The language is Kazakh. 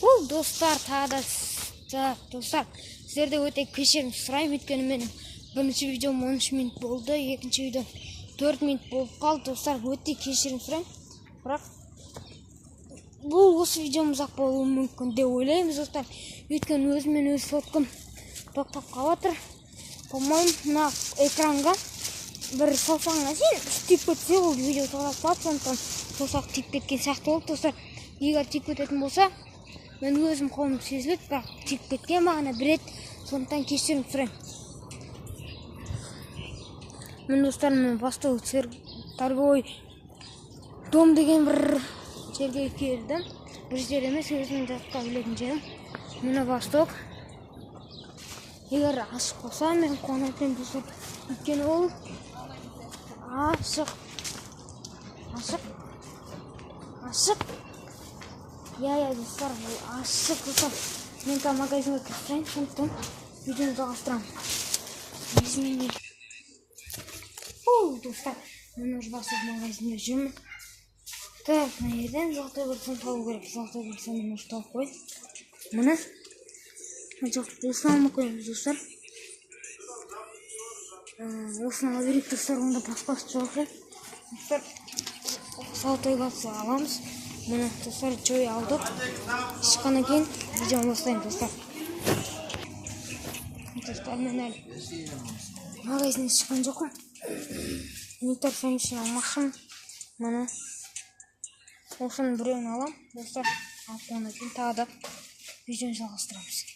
Достар, тағы да достар, сіздерде өте кешірім сұраймын, өйткені менің бірінші видеом 13 минут болды, екінші видеом 4 минут болып қалды. Достар, өте кешірім сұраймын. Бірақ бұл осы видеом ұзақ болуы мүмкін деп ойлаймыз, достар. Өйткені өзімен өз фоткам тоқтап қалатыр. По-моему, мына экранға бір салсаңыз тиіп кетсе, ол видео тоқтап қалады, сондықтан саусақ тиіп кеткен сияқты болды. Достар, егер тиіп кететін болса, мен өзім қолым сезіледі, бірақ тиіп кеткен бағана бір рет, сондықтан кешірім сұраймын. Мен достар, мен бастау торговый дом деген бір жерге келдім. Бір жер емес, өзімнің жатқа білетін жерім. Міне бастау. Егер ашық болса, мен қуанатын достар, өйткені ол ашық. Я достар, ашық достар. Мен магазинге кіріп тұрайын, сондықтан видеоны жалғастырамын. Измени. Достар, мен уже бастап магазинде жүрмін. Так, мына жерден золотой кольцоны табу керек. Золотой кольцоны мен тауып қойдым. Міне. Осыны алмай қоямыз, достар. Осыны ала берейік, достар, онда паспорт жоқ. Достар, золотой кольцо аламыз. Міне, достар, чой алдық. Шыққаннан кейін видеоны бастаймын, достар. Достар, мен әлі магазиннен шыққан жоқпын. Нектар сәмесін алмақшымын. Міне, осының біреуін алам, достар. Алып ондан кейін тағы да видеоны жалғастырамыз.